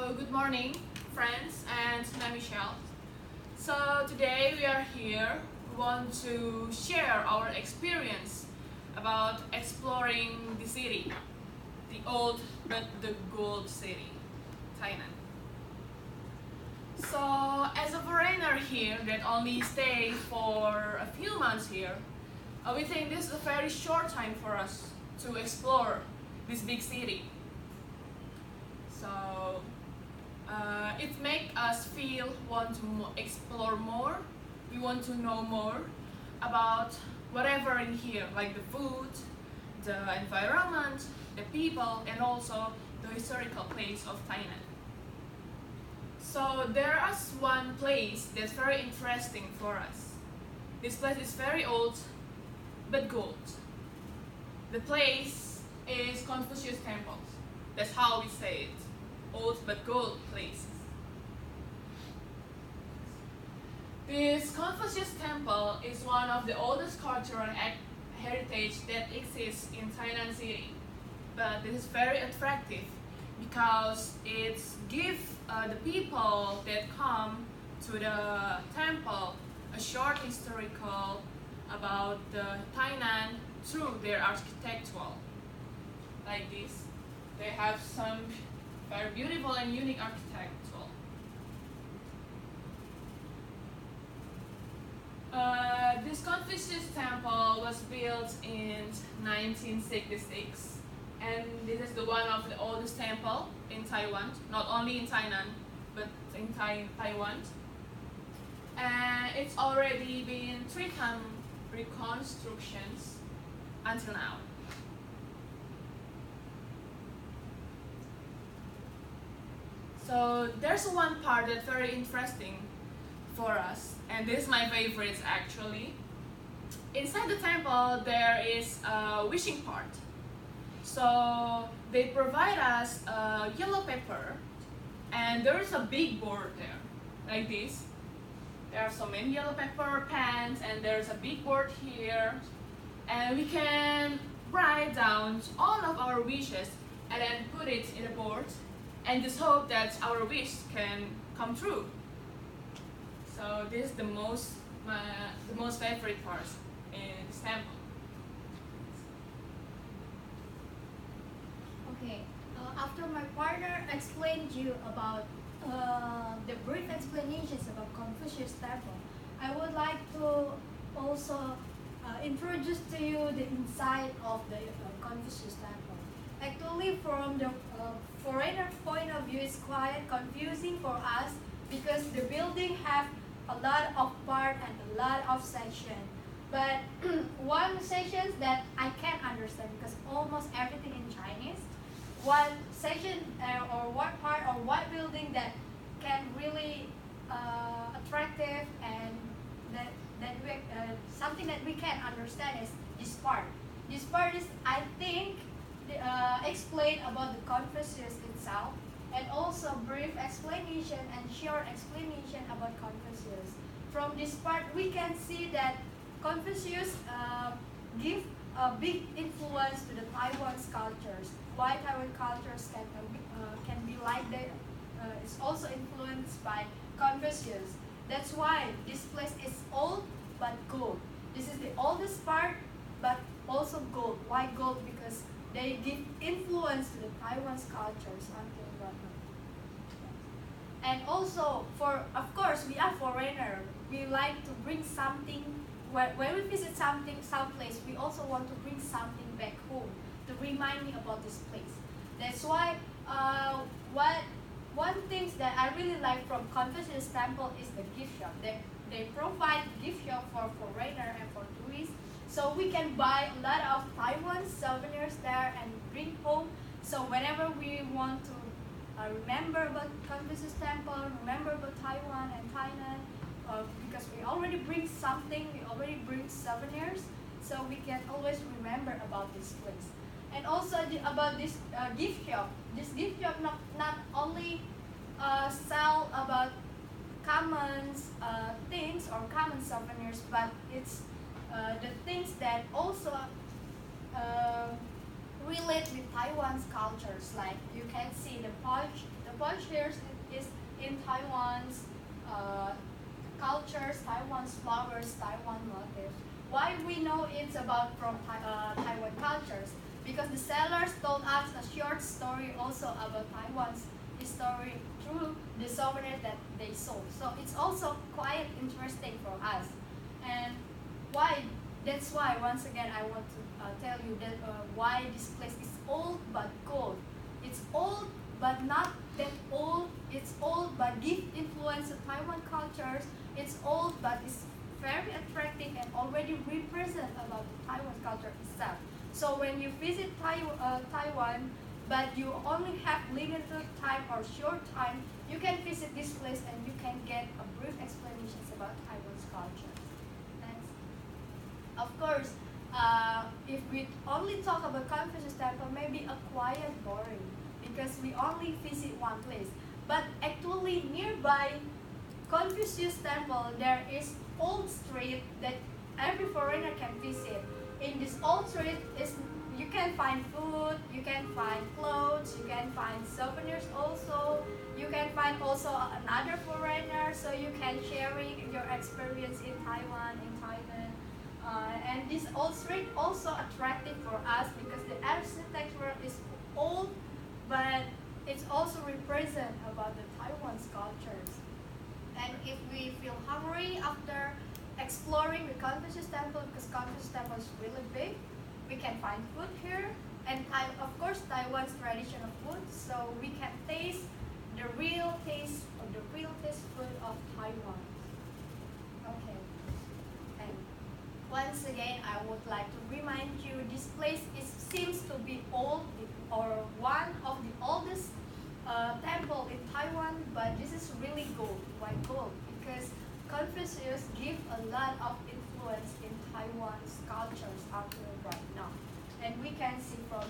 So good morning, friends and Michelle. So today we are here. We want to share our experience about exploring the city, the old but the gold city, Thailand. So as a foreigner here that only stay for a few months here, we think this is a very short time for us to explore this big city. So it makes us feel want to explore more. We want to know more about whatever in here, like the food, the environment, the people, and also the historical place of Thailand. So there is one place that's very interesting for us. This place is very old, but gold. The place is ConfucIus Tample. That's how we say it. Old but gold place. This ConfucIus Temple is one of the oldest cultural heritage that exists in Thailand city. But this is very attractive because it gives the people that come to the temple a short historical about the Thailand through their architectural. Like this. They have some very beautiful and unique architectural. This ConfucIus Temple was built in 1966, and this is the one of the oldest temple in Taiwan, not only in Thailand, but in Taiwan. And it's already been 3 times reconstructions until now. So there's one part that's very interesting for us, and this is my favorite actually. Inside the temple there is a wishing part. So they provide us a yellow paper, and there is a big board there, like this. There are so many yellow paper pens, and there's a big board here, and we can write down all of our wishes and then put it in a board and just hope that our wish can come true. So this is the most favorite part in this temple. Okay, after my partner explained you about the brief explanations about ConfucIus Tample, I would like to also introduce to you the inside of the ConfucIus Tample. Actually, from the foreigner point of view, it's quite confusing for us because the building have a lot of part and a lot of section. But one section that I can't understand because almost everything in Chinese. One section or one part or one building that can really attractive and that we, something that we can understand is this part. This part is, I think, explain about the ConfucIus itself, and also brief explanation and short explanation about ConfucIus. From this part, we can see that ConfucIus give a big influence to the Taiwan's cultures. Why Taiwan cultures can be like that? It's also influenced by ConfucIus. That's why this place is old but gold. This is the oldest part, but also gold. Why gold? Because they give influence to the Taiwan's cultures until right now. And also, of course, we are foreigner. We like to bring something. When we visit someplace, we also want to bring something back home to remind me about this place. That's why one thing that I really like from ConfucIus Temple is the gift shop. They provide gift shop for foreigner and for tourists. So we can buy a lot of Taiwan souvenirs there and bring home. So whenever we want to remember about ConfucIus Temple, remember about Taiwan and Thailand, because we already bring something, we already bring souvenirs, so we can always remember about this place. And also about this gift shop. This gift shop not only sell about common things or common souvenirs, but it's the things that also relate with Taiwan's cultures. Like you can see the ConfucIus is in Taiwan's cultures, Taiwan's flowers, Taiwan motifs. Why we know it's about from Taiwan cultures? Because the sellers told us a short story also about Taiwan's history through the souvenirs that they sold. So it's also quite interesting for us. And why? That's why once again I want to tell you that why this place is old but gold. It's old but not that old. It's old but give influence to Taiwan cultures. It's old but it's very attractive and already represent about the Taiwan culture itself. So when you visit Taiwan, but you only have limited time or short time, you can visit this place and you can get a brief explanations about Taiwan's culture. Thanks. Of course, if we only talk about ConfucIus Temple, maybe a quiet boring because we only visit one place. But actually nearby ConfucIus Temple, there is old street that every foreigner can visit. In this old street you can find food, you can find clothes, you can find souvenirs also. You can find also another foreigner, so you can sharing your experience in Taiwan, in Thailand. And this old street also attractive for us because the architecture is old, but it's also represent about the Taiwan's cultures. And if we feel hungry after exploring the ConfucIus Temple, because ConfucIus Temple is really big, we can find food here, and of course Taiwan's traditional food, so we can taste the real taste food of Taiwan. Okay, and once again I would like to remind you this place seems to be old or one of the oldest temple in Taiwan, but this is really gold. Why gold? Because ConfucIus give a lot of influence in Taiwan's cultures until right now. And we can see from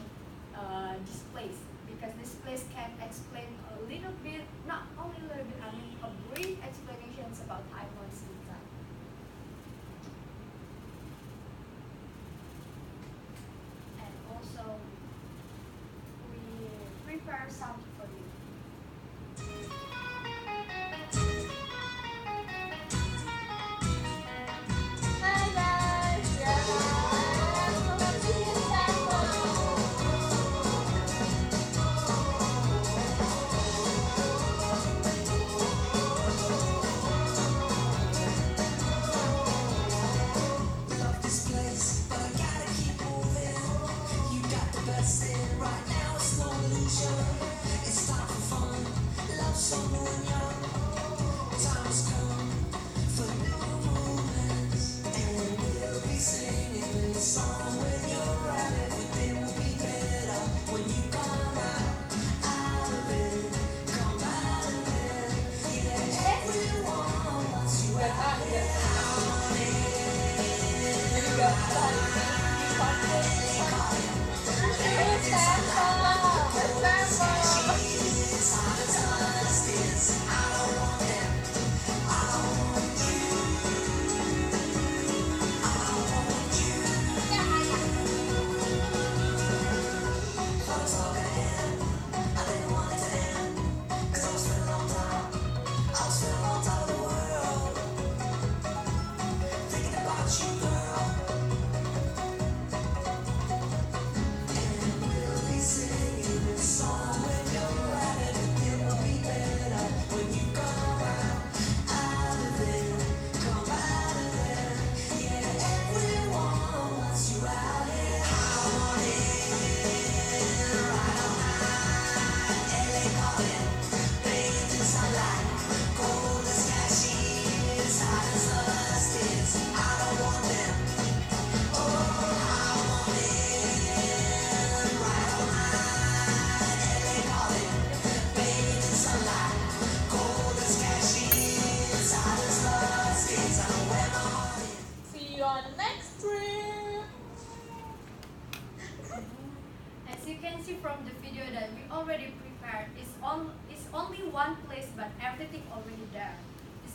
this place, because this place can explain a little bit, not only a little bit, I mean a brief explanations about Taiwan's design. And also, we prepare something for you. From the video that we already prepared, it's only one place, but everything already there. It's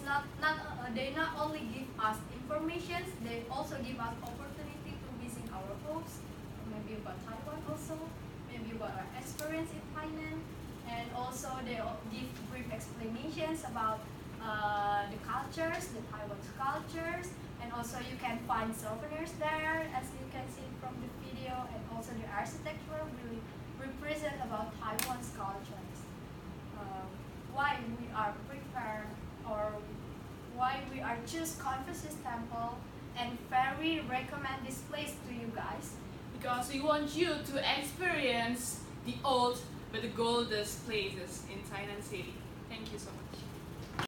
they not only give us information, they also give us opportunity to visit our hopes, maybe about Taiwan also, maybe about our experience in Thailand. And also they give brief explanations about the cultures, the Taiwan's cultures, and also you can find souvenirs there, as you can see from the video, and also the architecture really represent about Taiwan's cultures. Why we are prepared, or why we are choose ConfucIus Temple, and very recommend this place to you guys. Because we want you to experience the old but the goldest places in Tainan City. Thank you so much.